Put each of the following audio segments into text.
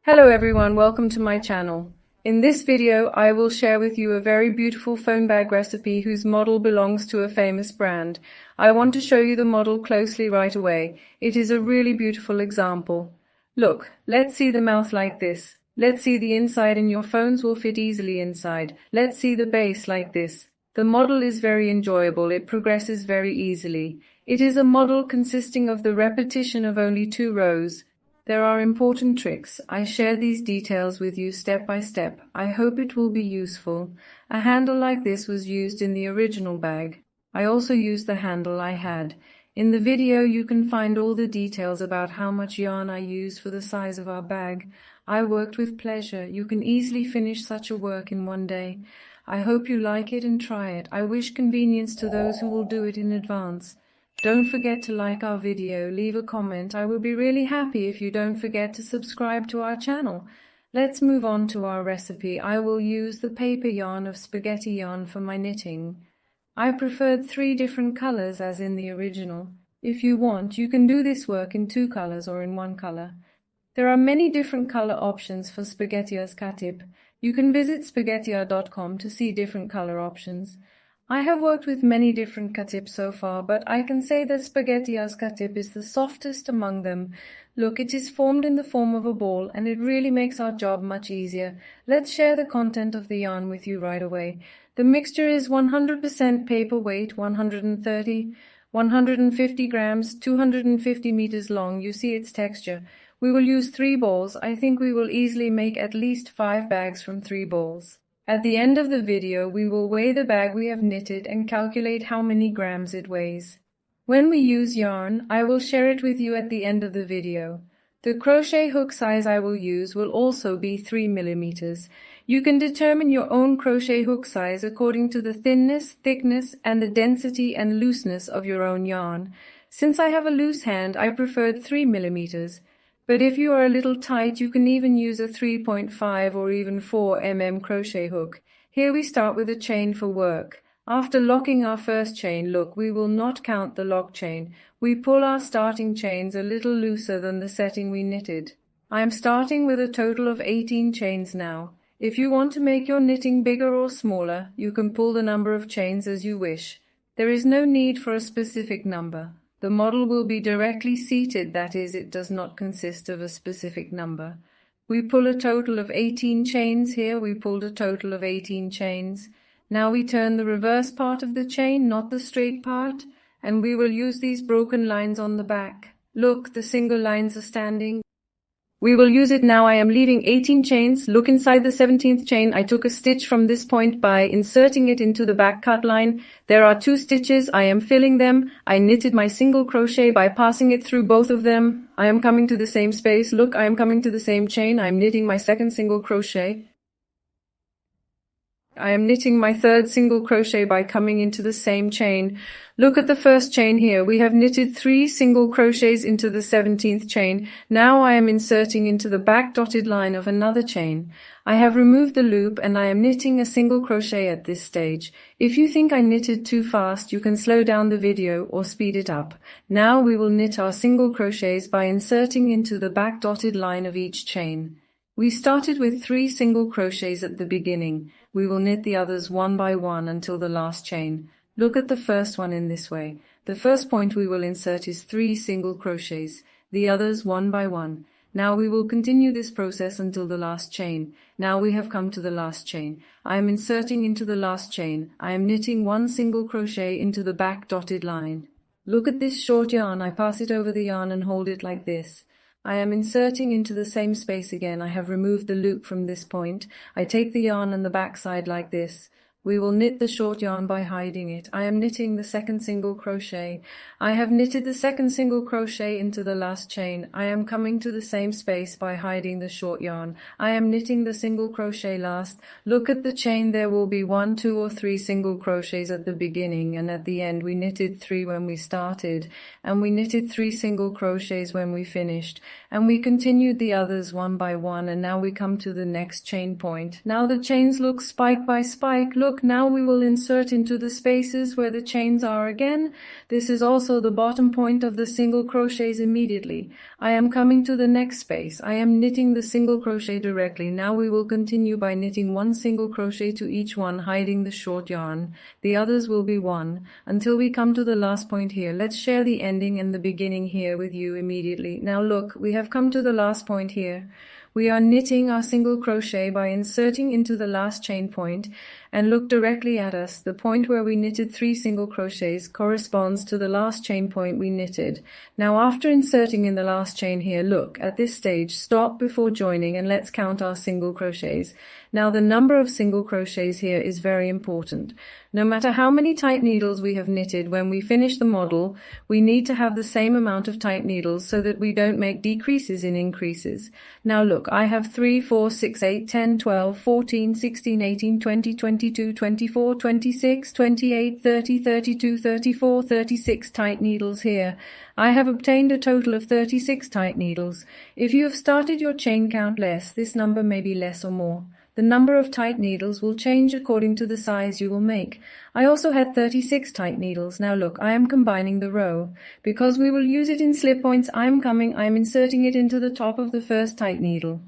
Hello everyone, welcome to my channel. In this video, I will share with you a very beautiful phone bag recipe whose model belongs to a famous brand. I want to show you the model closely right away. It is a really beautiful example. Look, let's see the mouth like this. Let's see the inside, and your phones will fit easily inside. Let's see the base like this. The model is very enjoyable. It progresses very easily. It is a model consisting of the repetition of only 2 rows. There are important tricks. I share these details with you step by step. I hope it will be useful. A handle like this was used in the original bag. I also used the handle I had. In the video you can find all the details about how much yarn I used for the size of our bag. I worked with pleasure. You can easily finish such a work in one day. I hope you like it and try it. I wish convenience to those who will do it in advance. Don't forget to like our video, leave a comment. I will be really happy if you don't forget to subscribe to our channel. Let's move on to our recipe. I will use the paper yarn of spaghetti yarn for my knitting. I preferred 3 different colors as in the original. If you want, you can do this work in 2 colors or in 1 color. There are many different color options for Spaghettia's Katip. You can visit spaghettia.com to see different color options. I have worked with many different Katips so far, but I can say that Spaghettia's Katip is the softest among them. Look, it is formed in the form of a ball, and it really makes our job much easier. Let's share the content of the yarn with you right away. The mixture is 100% paper weight, 150 grams, 250 meters long. You see its texture. We will use 3 balls. I think we will easily make at least 5 bags from 3 balls. At the end of the video, we will weigh the bag we have knitted and calculate how many grams it weighs. When we use yarn, I will share it with you at the end of the video. The crochet hook size I will use will also be 3 millimeters. You can determine your own crochet hook size according to the thinness, thickness, and the density and looseness of your own yarn. Since I have a loose hand, I preferred 3 millimeters. But if you are a little tight, you can even use a 3.5 or even 4 mm crochet hook. Here we start with a chain for work. After locking our first chain, look, we will not count the lock chain. We pull our starting chains a little looser than the setting we knitted. I am starting with a total of 18 chains now. If you want to make your knitting bigger or smaller, you can pull the number of chains as you wish. There is no need for a specific number. The model will be directly seated, that is, it does not consist of a specific number. We pull a total of 18 chains here. We pulled a total of 18 chains. Now we turn the reverse part of the chain, not the straight part, and we will use these broken lines on the back. Look, the single lines are standing. We will use it now. I am leaving 18 chains. Look inside the 17th chain. I took a stitch from this point by inserting it into the back cut line. There are 2 stitches. I am filling them. I knitted my single crochet by passing it through both of them. I am coming to the same space. Look, I am coming to the same chain. I am knitting my second single crochet. I am knitting my third single crochet by coming into the same chain. Look at the first chain here. We have knitted 3 single crochets into the 17th chain. Now I am inserting into the back dotted line of another chain. I have removed the loop and I am knitting a single crochet at this stage. If you think I knitted too fast, you can slow down the video or speed it up. Now we will knit our single crochets by inserting into the back dotted line of each chain. We started with 3 single crochets at the beginning. We will knit the others one by one until the last chain. Look at the first one in this way. The first point we will insert is 3 single crochets, the others one by one. Now we will continue this process until the last chain. Now we have come to the last chain. I am inserting into the last chain. I am knitting 1 single crochet into the back dotted line. Look at this short yarn. I pass it over the yarn and hold it like this. I am inserting into the same space again. I have removed the loop from this point. I take the yarn on the back side like this. We will knit the short yarn by hiding it. I am knitting the second single crochet. I have knitted the second single crochet into the last chain. I am coming to the same space by hiding the short yarn. I am knitting the single crochet last. Look at the chain. There will be 1, 2 or 3 single crochets at the beginning, and at the end we knitted 3 when we started, and we knitted 3 single crochets when we finished, and we continued the others one by one, and now we come to the next chain point. Now the chains look spike by spike. Look, look, now we will insert into the spaces where the chains are again. This is also the bottom point of the single crochets immediately. I am coming to the next space. I am knitting the single crochet directly. Now we will continue by knitting one single crochet to each one, hiding the short yarn. The others will be one until we come to the last point here. Let's share the ending and the beginning here with you immediately. Now look, we have come to the last point here. We are knitting our single crochet by inserting into the last chain point, and look directly at us. The point where we knitted 3 single crochets corresponds to the last chain point we knitted. Now after inserting in the last chain here, look, at this stage, stop before joining and let's count our single crochets. Now the number of single crochets here is very important. No matter how many tight needles we have knitted, when we finish the model, we need to have the same amount of tight needles so that we don't make decreases in increases. Now look, I have 3, 4, 6, 8, 10, 12, 14, 16, 18, 20, 22, 24, 26, 28, 30, 32, 34, 36 tight needles here. I have obtained a total of 36 tight needles. If you have started your chain count less, this number may be less or more. The number of tight needles will change according to the size you will make. I also had 36 tight needles. Now look, I am combining the row. Because we will use it in slip points, I am inserting it into the top of the first tight needle.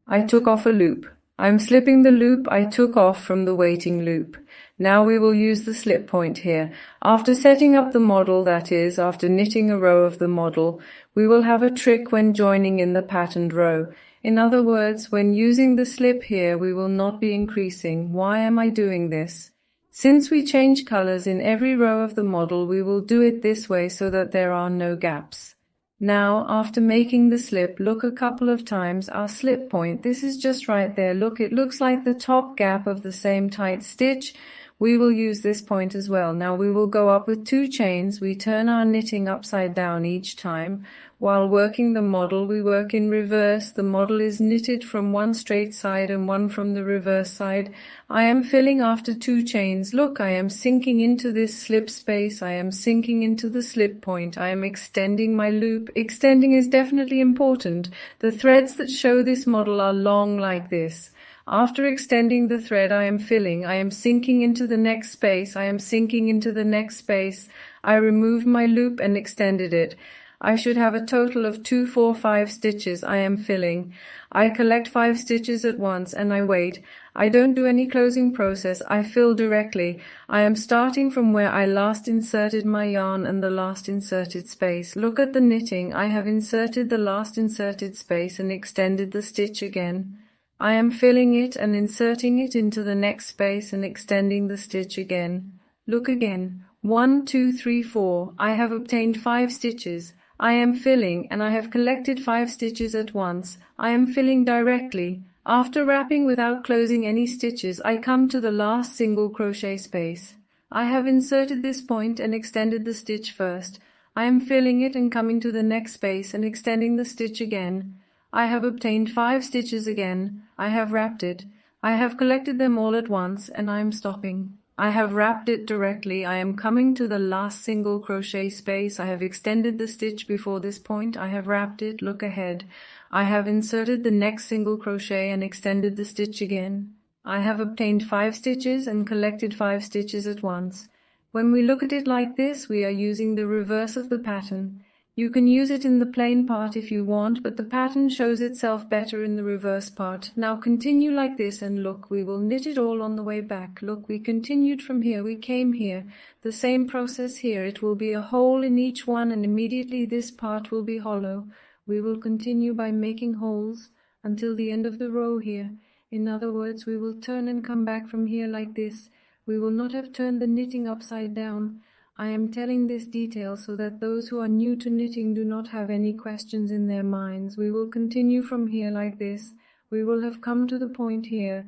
I took off a loop. I am slipping the loop I took off from the waiting loop. Now we will use the slip point here. After setting up the model, that is, after knitting a row of the model, we will have a trick when joining in the patterned row. In other words, when using the slip here, we will not be increasing. Why am I doing this? Since we change colors in every row of the model, we will do it this way so that there are no gaps. Now, after making the slip, look a couple of times. Our slip point, this is just right there. Look, it looks like the top gap of the same tight stitch. We will use this point as well. Now we will go up with 2 chains. We turn our knitting upside down each time. While working the model, we work in reverse. The model is knitted from one straight side and one from the reverse side. I am filling after 2 chains. Look, I am sinking into this slip space. I am sinking into the slip point. I am extending my loop. Extending is definitely important. The threads that show this model are long like this. After extending the thread, I am filling. I am sinking into the next space. I am sinking into the next space. I removed my loop and extended it. I should have a total of 2, 4, 5 stitches. I am filling. I collect 5 stitches at once and I wait. I don't do any closing process. I fill directly. I am starting from where I last inserted my yarn and the last inserted space. Look at the knitting. I have inserted the last inserted space and extended the stitch again. I am filling it and inserting it into the next space and extending the stitch again. Look again. 1, 2, 3, 4. I have obtained 5 stitches. I am filling and I have collected 5 stitches at once. I am filling directly. After wrapping without closing any stitches, I come to the last single crochet space. I have inserted this point and extended the stitch first. I am filling it and coming to the next space and extending the stitch again. I have obtained 5 stitches again. I have wrapped it. I have collected them all at once and I am stopping. I have wrapped it directly. I am coming to the last single crochet space. I have extended the stitch before this point. I have wrapped it. Look ahead. I have inserted the next single crochet and extended the stitch again. I have obtained 5 stitches and collected 5 stitches at once. When we look at it like this, we are using the reverse of the pattern. You can use it in the plain part if you want, but the pattern shows itself better in the reverse part. Now continue like this and look, we will knit it all on the way back. Look, we continued from here, we came here. The same process here. It will be a hole in each one and immediately this part will be hollow. We will continue by making holes until the end of the row here. In other words, we will turn and come back from here like this. We will not have turned the knitting upside down. I am telling this detail so that those who are new to knitting do not have any questions in their minds. We will continue from here like this. We will have come to the point here.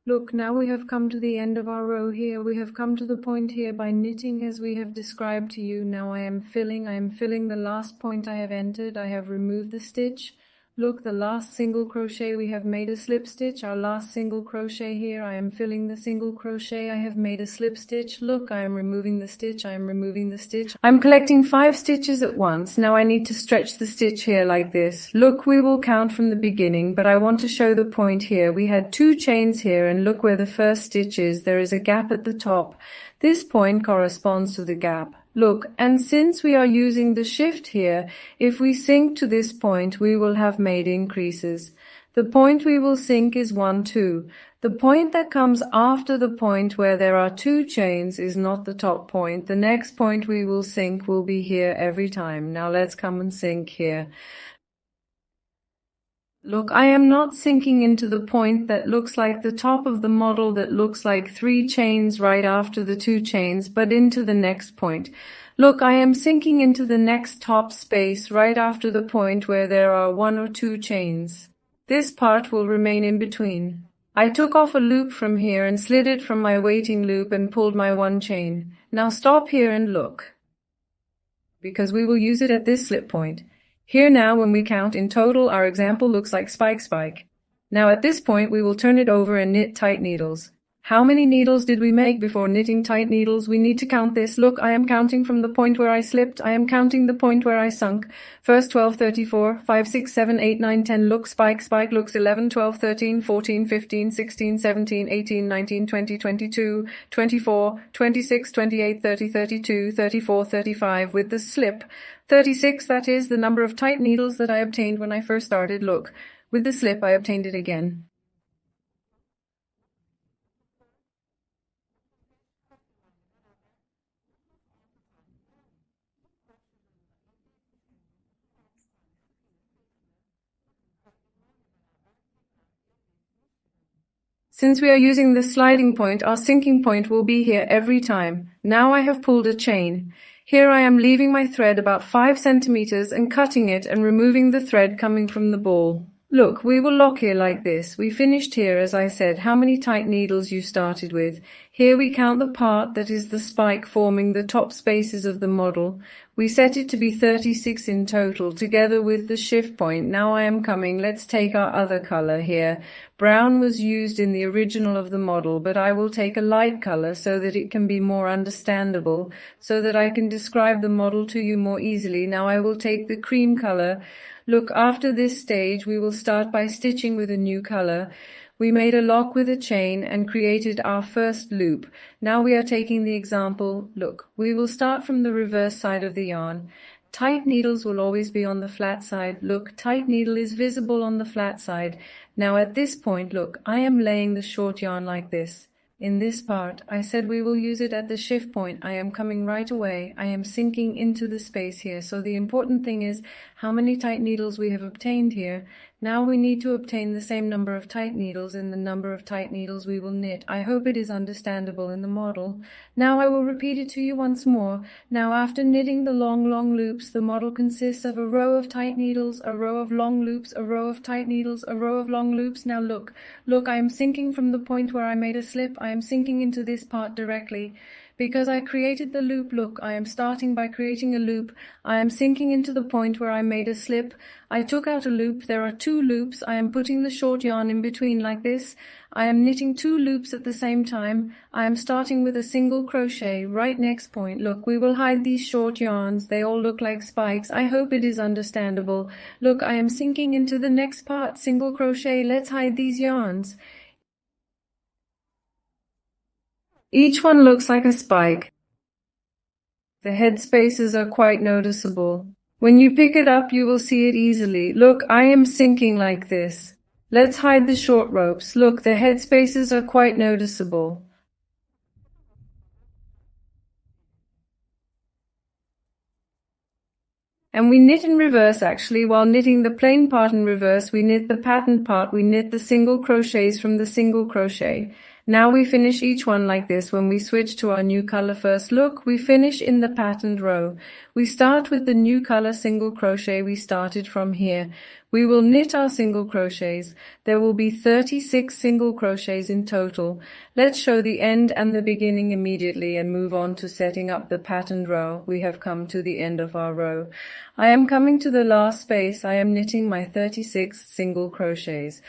Look, now we have come to the end of our row here. We have come to the point here by knitting as we have described to you. Now I am filling the last point I have entered. I have removed the stitch. Look, the last single crochet we have made a slip stitch. Our last single crochet here. I am filling the single crochet. I have made a slip stitch. Look, I am removing the stitch. I am removing the stitch. I'm collecting 5 stitches at once. Now I need to stretch the stitch here like this. Look, we will count from the beginning, but I want to show the point here. We had 2 chains here, and look where the first stitch is. There is a gap at the top. This point corresponds to the gap. Look, and since we are using the shift here, if we sink to this point, we will have made increases. The point we will sink is 1, 2. The point that comes after the point where there are 2 chains is not the top point. The next point we will sink will be here every time. Now let's come and sink here. Look, I am not sinking into the point that looks like the top of the model that looks like 3 chains right after the 2 chains, but into the next point. Look, I am sinking into the next top space right after the point where there are 1 or 2 chains. This part will remain in between. I took off a loop from here and slid it from my waiting loop and pulled my 1 chain. Now stop here and look, because we will use it at this slip point. Here now, when we count in total, our example looks like spike, spike. Now at this point, we will turn it over and knit tight needles. How many needles did we make before knitting tight needles? We need to count this. Look, I am counting from the point where I slipped. I am counting the point where I sunk. First 12, 34, 5, 6, 7, 8, 9, 10. Look, spike, spike. Looks 11, 12, 13, 14, 15, 16, 17, 18, 19, 20, 22, 24, 26, 28, 30, 32, 34, 35. With the slip, 36, that is the number of tight needles that I obtained when I first started. Look, with the slip, I obtained it again. Since we are using the sliding point, our sinking point will be here every time. Now I have pulled a chain. Here I am leaving my thread about 5 centimeters and cutting it and removing the thread coming from the ball. Look, we will lock here like this. We finished here, as I said, how many tight needles you started with. Here we count the part that is the spike forming the top spaces of the model. We set it to be 36 in total, together with the shift point. Now I am coming. Let's take our other color here. Brown was used in the original of the model, but I will take a light color so that it can be more understandable, so that I can describe the model to you more easily. Now I will take the cream color. Look, after this stage, we will start by stitching with a new color. We made a lock with a chain and created our first loop. Now we are taking the example. Look, we will start from the reverse side of the yarn. Tight needles will always be on the flat side. Look, tight needle is visible on the flat side. Now at this point, look, I am laying the short yarn like this. In this part, I said we will use it at the shift point. I am coming right away. I am sinking into the space here. So the important thing is how many tight needles we have obtained here. Now we need to obtain the same number of tight needles in the number of tight needles we will knit. I hope it is understandable in the model. Now I will repeat it to you once more. Now after knitting the long loops, the model consists of a row of tight needles, a row of long loops, a row of tight needles, a row of long loops. Now look, I am sinking from the point where I made a slip. I am sinking into this part directly. Because I created the loop, look, I am starting by creating a loop. I am sinking into the point where I made a slip. I took out a loop. There are 2 loops. I am putting the short yarn in between like this. I am knitting 2 loops at the same time. I am starting with a single crochet. Right next point, look, we will hide these short yarns. They all look like spikes. I hope it is understandable. Look, I am sinking into the next part, single crochet. Let's hide these yarns. Each one looks like a spike. The head spaces are quite noticeable. When you pick it up, you will see it easily. Look, I am sinking like this. Let's hide the short ropes. Look, the head spaces are quite noticeable. And we knit in reverse actually. While knitting the plain part in reverse, we knit the patterned part. We knit the single crochets from the single crochet. Now we finish each one like this. When we switch to our new color first, look, we finish in the patterned row. We start with the new color single crochet we started from here. We will knit our single crochets. There will be 36 single crochets in total. Let's show the end and the beginning immediately and move on to setting up the patterned row. We have come to the end of our row. I am coming to the last space. I am knitting my 36 single crochets.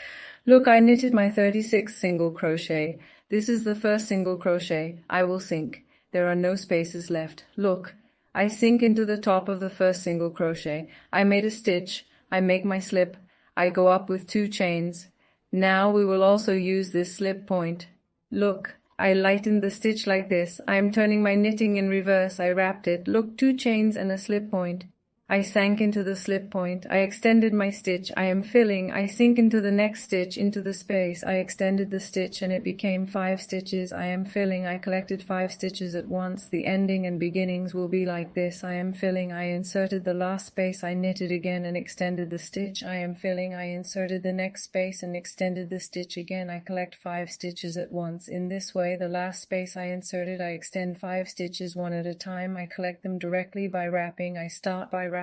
Look, I knitted my 36 single crochet. This is the first single crochet. I will sink. There are no spaces left. Look, I sink into the top of the first single crochet. I made a stitch. I make my slip. I go up with 2 chains. Now we will also use this slip point. Look, I lightened the stitch like this. I am turning my knitting in reverse. I wrapped it. Look, 2 chains and a slip point. I sank into the slip point. I extended my stitch. I am filling. I sink into the next stitch, into the space. I extended the stitch and it became 5 stitches. I am filling. I collected 5 stitches at once. The ending and beginnings will be like this. I am filling. I inserted the last space. I knitted again and extended the stitch. I am filling. I inserted the next space and extended the stitch again. I collect 5 stitches at once. In this way, the last space I inserted, I extend 5 stitches one at a time. I collect them directly by wrapping. I start by wrapping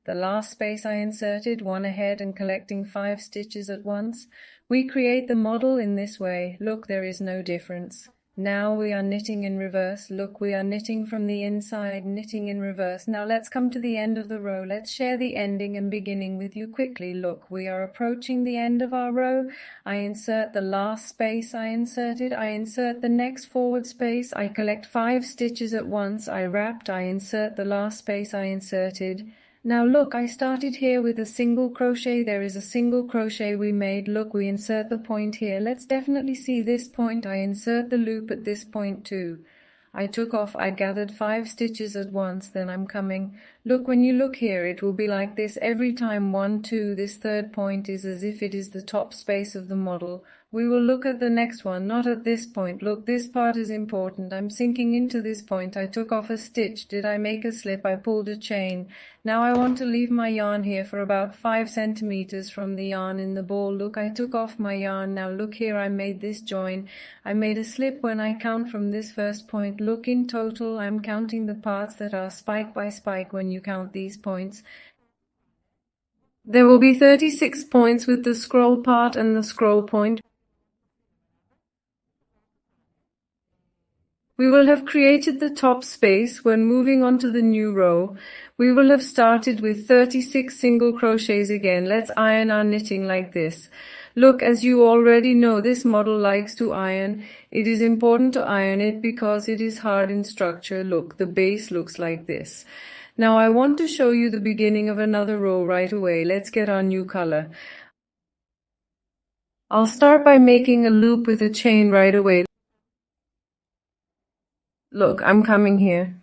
the last space I inserted, one ahead and collecting 5 stitches at once. We create the model in this way. Look, there is no difference. Now we are knitting in reverse. Look, we are knitting from the inside, knitting in reverse. Now let's come to the end of the row. Let's share the ending and beginning with you quickly. Look, we are approaching the end of our row. I insert the last space I inserted. I insert the next forward space. I collect 5 stitches at once. I wrapped. I insert the last space I inserted. Now look, I started here with a single crochet. There is a single crochet we made. Look, we insert the point here. Let's definitely see this point. I insert the loop at this point too. I took off, I gathered 5 stitches at once, then I'm coming. Look, when you look here, it will be like this every time. 1, 2, this third point is as if it is the top space of the model. We will look at the next one, not at this point. Look, this part is important. I'm sinking into this point. I took off a stitch. Did I make a slip? I pulled a chain. Now I want to leave my yarn here for about 5 centimeters from the yarn in the ball. Look, I took off my yarn. Now look here, I made this join. I made a slip when I count from this first point. Look, in total, I'm counting the parts that are spike by spike when you count these points. There will be 36 points with the scroll part and the scroll point. We will have created the top space. When moving on to the new row, we will have started with 36 single crochets again. Let's iron our knitting like this. Look, as you already know, this model likes to iron. It is important to iron it because it is hard in structure. Look, the base looks like this. Now I want to show you the beginning of another row right away. Let's get our new color. I'll start by making a loop with a chain right away. Look, I'm coming here.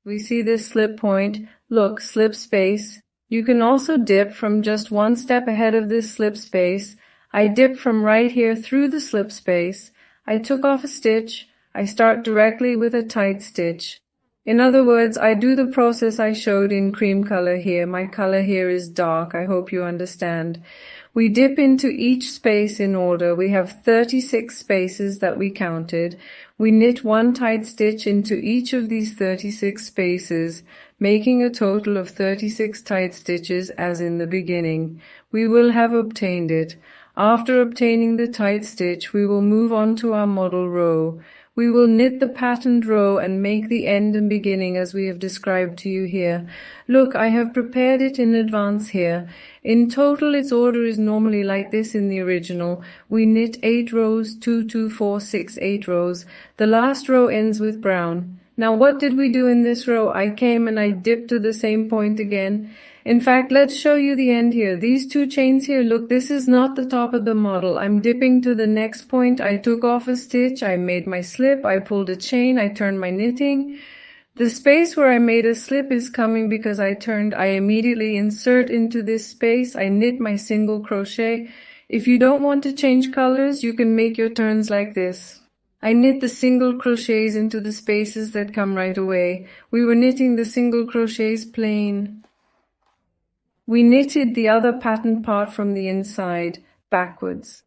We see this slip point. Look, slip space. You can also dip from just 1 step ahead of this slip space. I dip from right here through the slip space. I took off a stitch. I start directly with a tight stitch. In other words, I do the process I showed in cream color here. My color here is dark. I hope you understand. We dip into each space in order. We have 36 spaces that we counted. We knit 1 tight stitch into each of these 36 spaces, making a total of 36 tight stitches as in the beginning. We will have obtained it. After obtaining the tight stitch, we will move on to our model row. We will knit the patterned row and make the end and beginning as we have described to you here. Look, I have prepared it in advance here. In total, its order is normally like this in the original. We knit 8 rows, 2, 2, 4, 6, 8 rows. The last row ends with brown. Now what did we do in this row? I came and I dipped to the same point again. In fact, let's show you the end here. These 2 chains here, look, this is not the top of the model. I'm dipping to the next point. I took off a stitch. I made my slip. I pulled a chain. I turned my knitting. The space where I made a slip is coming because I immediately insert into this space. I knit my single crochet. If you don't want to change colors, you can make your turns like this. I knit the single crochets into the spaces that come right away. We were knitting the single crochets plain. We knitted the other pattern part from the inside, backwards.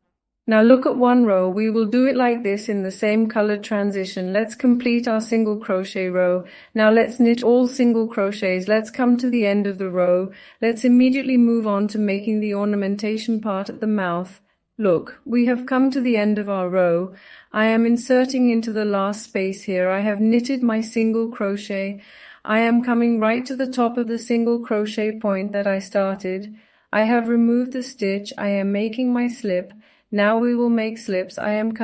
Now look at one row. We will do it like this in the same colored transition. Let's complete our single crochet row. Now let's knit all single crochets. Let's come to the end of the row. Let's immediately move on to making the ornamentation part at the mouth. Look, we have come to the end of our row. I am inserting into the last space here. I have knitted my single crochet. I am coming right to the top of the single crochet point that I started. I have removed the stitch. I am making my slip. Now we will make slips. I am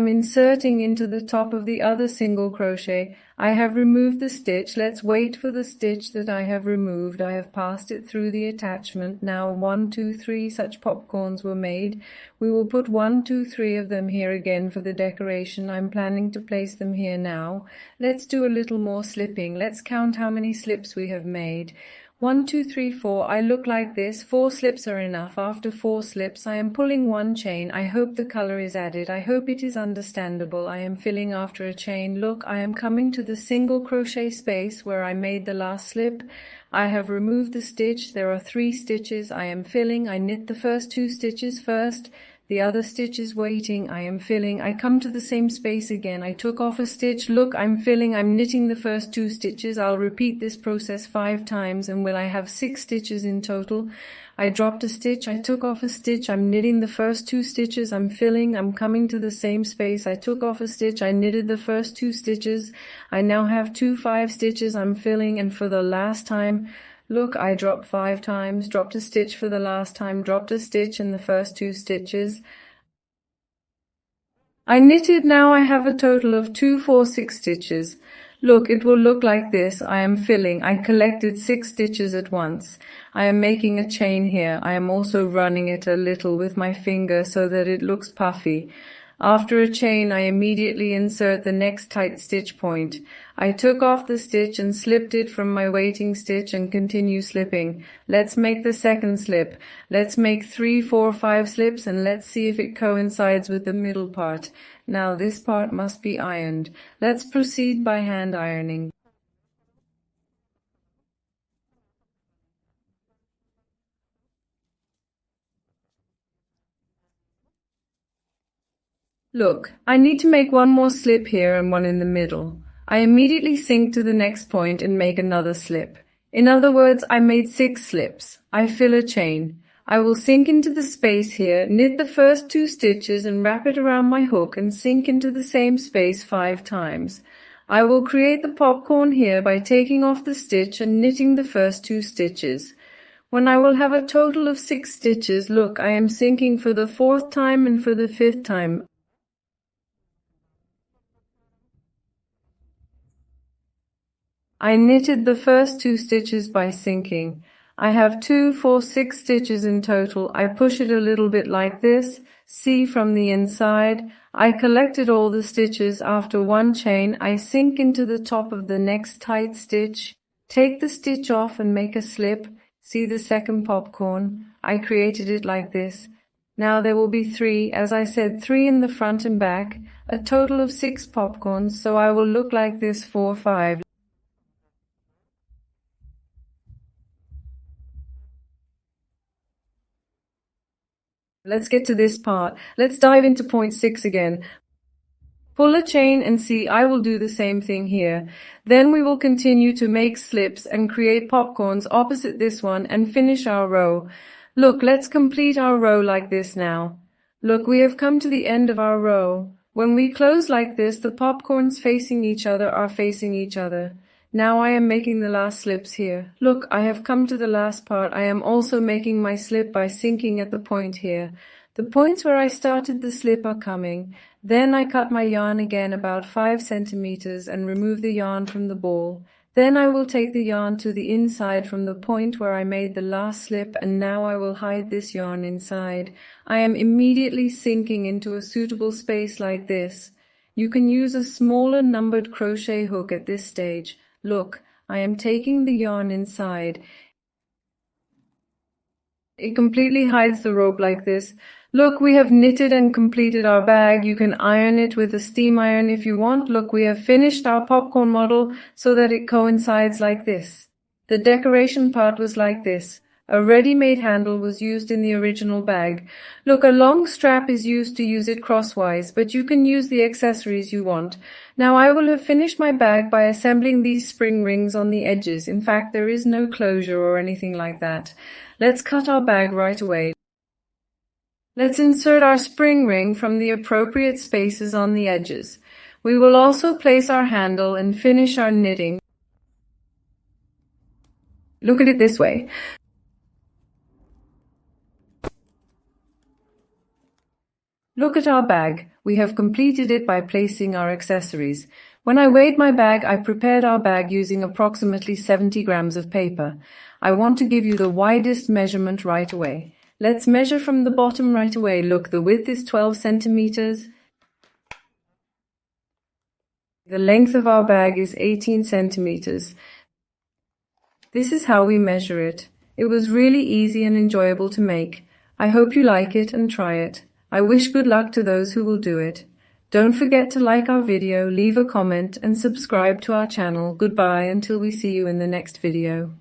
inserting into the top of the other single crochet. I have removed the stitch. Let's wait for the stitch that I have removed. I have passed it through the attachment. Now 1, 2, 3 such popcorns were made. We will put 1, 2, 3 of them here again for the decoration. I'm planning to place them here now. Let's do a little more slipping. Let's count how many slips we have made. 1, 2, 3, 4. I look like this. 4 slips are enough. After 4 slips, I am pulling 1 chain. I hope the color is added. I hope it is understandable. I am filling after a chain. Look, I am coming to the single crochet space where I made the last slip. I have removed the stitch. There are 3 stitches. I am filling. I knit the first 2 stitches first. The other stitch is waiting. I am filling. I come to the same space again. I took off a stitch. Look, I'm filling. I'm knitting the first 2 stitches. I'll repeat this process 5 times and will I have 6 stitches in total. I dropped a stitch. I took off a stitch. I'm knitting the first 2 stitches. I'm filling. I'm coming to the same space. I took off a stitch. I knitted the first 2 stitches. I now have 2 5 stitches. I'm filling, and for the last time, look, I dropped 5 times, dropped a stitch for the last time, dropped a stitch in the first 2 stitches. I knitted. Now I have a total of 2, 4, 6 stitches. Look, it will look like this. I am filling. I collected 6 stitches at once. I am making a chain here. I am also running it a little with my finger so that it looks puffy. After a chain, I immediately insert the next tight stitch point. I took off the stitch and slipped it from my waiting stitch and continue slipping. Let's make the second slip. Let's make 3, 4, 5 slips and let's see if it coincides with the middle part. Now this part must be ironed. Let's proceed by hand ironing. Look, I need to make one more slip here and one in the middle. I immediately sink to the next point and make another slip. In other words, I made 6 slips. I fill a chain. I will sink into the space here, knit the first 2 stitches and wrap it around my hook and sink into the same space 5 times. I will create the popcorn here by taking off the stitch and knitting the first 2 stitches. When I will have a total of 6 stitches, look, I am sinking for the 4th time and for the 5th time. I knitted the first 2 stitches by sinking. I have 2, 4, 6 stitches in total. I push it a little bit like this. See from the inside. I collected all the stitches. After 1 chain, I sink into the top of the next tight stitch. Take the stitch off and make a slip. See the second popcorn. I created it like this. Now there will be 3, as I said, 3 in the front and back, a total of 6 popcorns, so I will look like this 4, 5. Let's get to this part. Let's dive into point 6 again. Pull a chain and see, I will do the same thing here. Then we will continue to make slips and create popcorns opposite this one and finish our row. Look, let's complete our row like this now. Look, we have come to the end of our row. When we close like this, the popcorns facing each other are facing each other. Now I am making the last slips here. Look, I have come to the last part. I am also making my slip by sinking at the point here. The points where I started the slip are coming. Then I cut my yarn again about 5 centimeters and remove the yarn from the ball. Then I will take the yarn to the inside from the point where I made the last slip, and now I will hide this yarn inside. I am immediately sinking into a suitable space like this. You can use a smaller numbered crochet hook at this stage. Look, I am taking the yarn inside. It completely hides the rope like this. Look, we have knitted and completed our bag. You can iron it with a steam iron if you want. Look, we have finished our popcorn model so that it coincides like this. The decoration part was like this. A ready-made handle was used in the original bag. Look, a long strap is used to use it crosswise, but you can use the accessories you want. Now I will have finished my bag by assembling these spring rings on the edges. In fact, there is no closure or anything like that. Let's cut our bag right away. Let's insert our spring ring from the appropriate spaces on the edges. We will also place our handle and finish our knitting. Look at it this way. Look at our bag. We have completed it by placing our accessories. When I weighed my bag, I prepared our bag using approximately 70 grams of paper. I want to give you the widest measurement right away. Let's measure from the bottom right away. Look, the width is 12 centimeters. The length of our bag is 18 centimeters. This is how we measure it. It was really easy and enjoyable to make. I hope you like it and try it. I wish good luck to those who will do it. Don't forget to like our video, leave a comment, and subscribe to our channel. Goodbye until we see you in the next video.